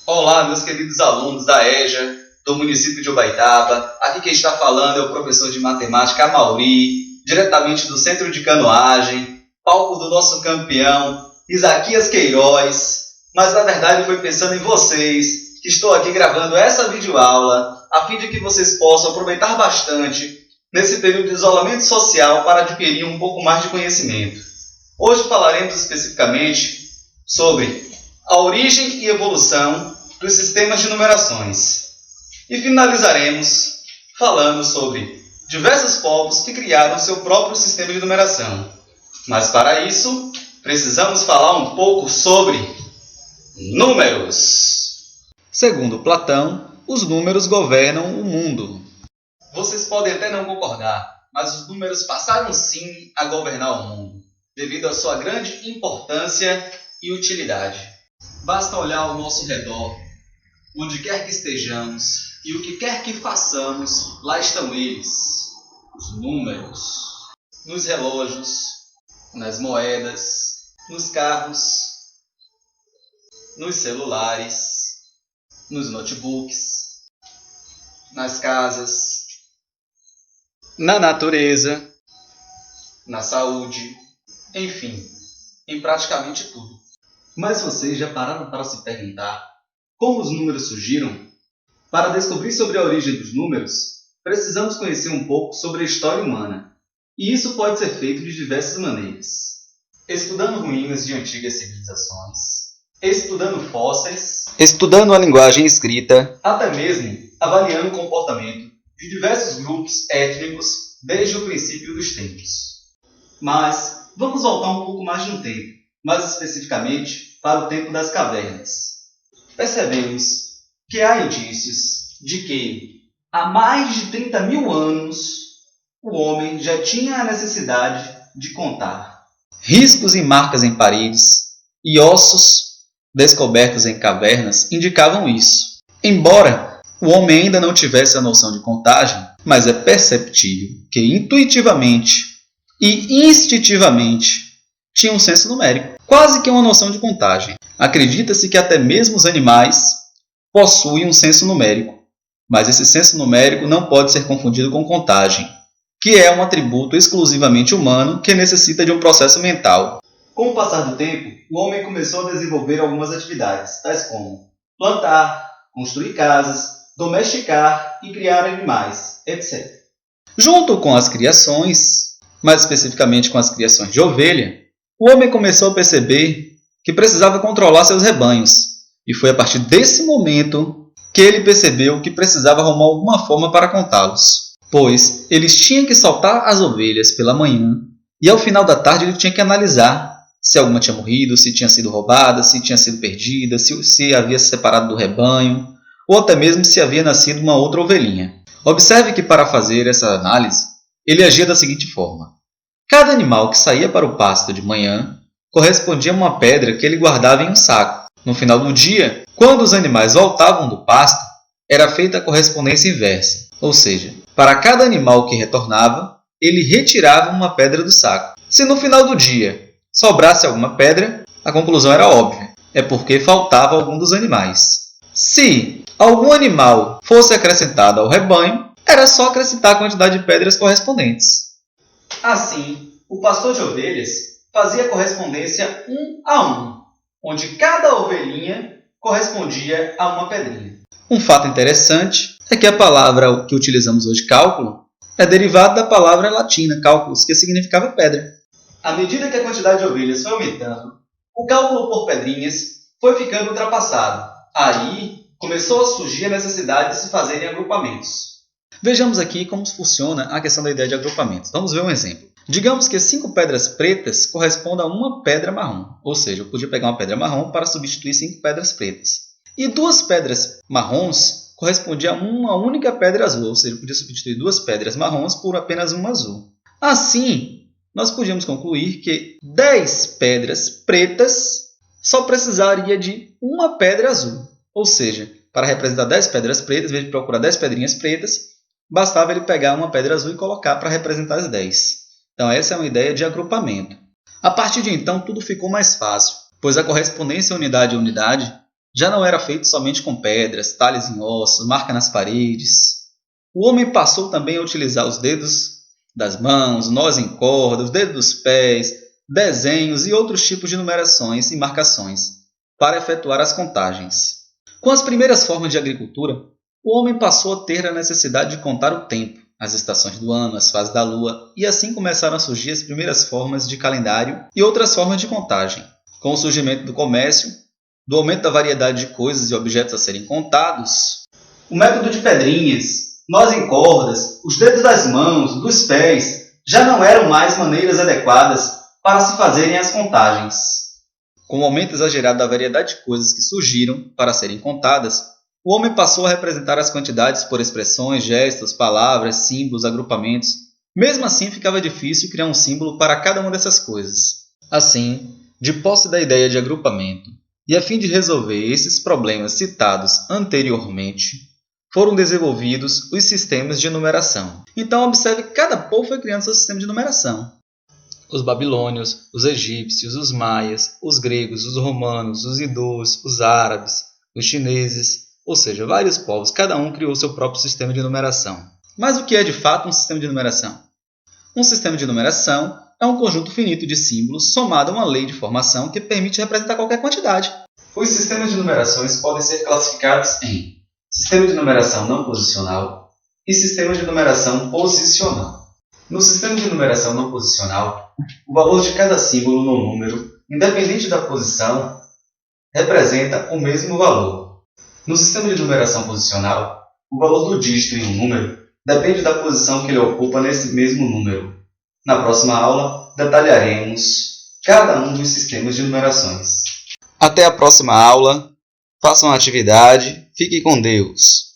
Olá, meus queridos alunos da EJA, do município de Ubaitaba. Aqui quem está falando é o professor de matemática Amauri, diretamente do Centro de Canoagem, palco do nosso campeão Isaquias Queiroz. Mas na verdade foi pensando em vocês que estou aqui gravando essa videoaula a fim de que vocês possam aproveitar bastante nesse período de isolamento social para adquirir um pouco mais de conhecimento. Hoje falaremos especificamente sobre a origem e evolução dos sistemas de numerações. E finalizaremos falando sobre diversos povos que criaram seu próprio sistema de numeração. Mas para isso, precisamos falar um pouco sobre números. Segundo Platão, os números governam o mundo. Vocês podem até não concordar, mas os números passaram sim a governar o mundo, devido à sua grande importância e utilidade. Basta olhar ao nosso redor, onde quer que estejamos e o que quer que façamos, lá estão eles, os números, nos relógios, nas moedas, nos carros, nos celulares, nos notebooks, nas casas, na natureza, na saúde, enfim, em praticamente tudo. Mas vocês já pararam para se perguntar como os números surgiram? Para descobrir sobre a origem dos números, precisamos conhecer um pouco sobre a história humana. E isso pode ser feito de diversas maneiras. Estudando ruínas de antigas civilizações, estudando fósseis, estudando a linguagem escrita, até mesmo avaliando o comportamento de diversos grupos étnicos desde o princípio dos tempos. Mas vamos voltar um pouco mais de um tempo, mais especificamente para o tempo das cavernas. Percebemos que há indícios de que há mais de 30 mil anos o homem já tinha a necessidade de contar. Riscos e marcas em paredes e ossos descobertos em cavernas indicavam isso. Embora o homem ainda não tivesse a noção de contagem, mas é perceptível que intuitivamente e instintivamente tinha um senso numérico, quase que uma noção de contagem. Acredita-se que até mesmo os animais possuem um senso numérico, mas esse senso numérico não pode ser confundido com contagem, que é um atributo exclusivamente humano que necessita de um processo mental. Com o passar do tempo, o homem começou a desenvolver algumas atividades, tais como plantar, construir casas, domesticar e criar animais, etc. Junto com as criações, mais especificamente com as criações de ovelha, o homem começou a perceber que precisava controlar seus rebanhos. E foi a partir desse momento que ele percebeu que precisava arrumar alguma forma para contá-los. Pois eles tinham que soltar as ovelhas pela manhã e ao final da tarde ele tinha que analisar se alguma tinha morrido, se tinha sido roubada, se tinha sido perdida, se havia se separado do rebanho ou até mesmo se havia nascido uma outra ovelhinha. Observe que para fazer essa análise, ele agia da seguinte forma. Cada animal que saía para o pasto de manhã correspondia a uma pedra que ele guardava em um saco. No final do dia, quando os animais voltavam do pasto, era feita a correspondência inversa. Ou seja, para cada animal que retornava, ele retirava uma pedra do saco. Se no final do dia sobrasse alguma pedra, a conclusão era óbvia. É porque faltava algum dos animais. Se algum animal fosse acrescentado ao rebanho, era só acrescentar a quantidade de pedras correspondentes. Assim, o pastor de ovelhas fazia a correspondência 1 a 1, onde cada ovelhinha correspondia a uma pedrinha. Um fato interessante é que a palavra que utilizamos hoje, cálculo, é derivada da palavra latina, cálculos, que significava pedra. À medida que a quantidade de ovelhas foi aumentando, o cálculo por pedrinhas foi ficando ultrapassado. Aí começou a surgir a necessidade de se fazerem agrupamentos. Vejamos aqui como funciona a questão da ideia de agrupamentos. Vamos ver um exemplo. Digamos que 5 pedras pretas correspondam a uma pedra marrom. Ou seja, eu podia pegar uma pedra marrom para substituir 5 pedras pretas. E 2 pedras marrons correspondiam a uma única pedra azul. Ou seja, eu podia substituir 2 pedras marrons por apenas uma azul. Assim, nós podíamos concluir que 10 pedras pretas só precisaria de uma pedra azul. Ou seja, para representar 10 pedras pretas, em vez de procurar 10 pedrinhas pretas, bastava ele pegar uma pedra azul e colocar para representar as 10. Então essa é uma ideia de agrupamento. A partir de então, tudo ficou mais fácil, pois a correspondência unidade a unidade já não era feita somente com pedras, talhas em ossos, marca nas paredes. O homem passou também a utilizar os dedos das mãos, nós em corda, os dedos dos pés, desenhos e outros tipos de numerações e marcações para efetuar as contagens. Com as primeiras formas de agricultura, o homem passou a ter a necessidade de contar o tempo, as estações do ano, as fases da lua, e assim começaram a surgir as primeiras formas de calendário e outras formas de contagem. Com o surgimento do comércio, do aumento da variedade de coisas e objetos a serem contados, o método de pedrinhas, nós em cordas, os dedos das mãos, dos pés, já não eram mais maneiras adequadas para se fazerem as contagens. Com o aumento exagerado da variedade de coisas que surgiram para serem contadas, o homem passou a representar as quantidades por expressões, gestos, palavras, símbolos, agrupamentos. Mesmo assim, ficava difícil criar um símbolo para cada uma dessas coisas. Assim, de posse da ideia de agrupamento, e a fim de resolver esses problemas citados anteriormente, foram desenvolvidos os sistemas de numeração. Então, observe que cada povo foi criando seu sistema de numeração. Os babilônios, os egípcios, os maias, os gregos, os romanos, os hindus, os árabes, os chineses, ou seja, vários povos, cada um criou seu próprio sistema de numeração. Mas o que é de fato um sistema de numeração? Um sistema de numeração é um conjunto finito de símbolos somado a uma lei de formação que permite representar qualquer quantidade. Os sistemas de numerações podem ser classificados em sistema de numeração não posicional e sistema de numeração posicional. No sistema de numeração não posicional, o valor de cada símbolo no número, independente da posição, representa o mesmo valor. No sistema de numeração posicional, o valor do dígito em um número depende da posição que ele ocupa nesse mesmo número. Na próxima aula, detalharemos cada um dos sistemas de numerações. Até a próxima aula. Façam a atividade. Fiquem com Deus.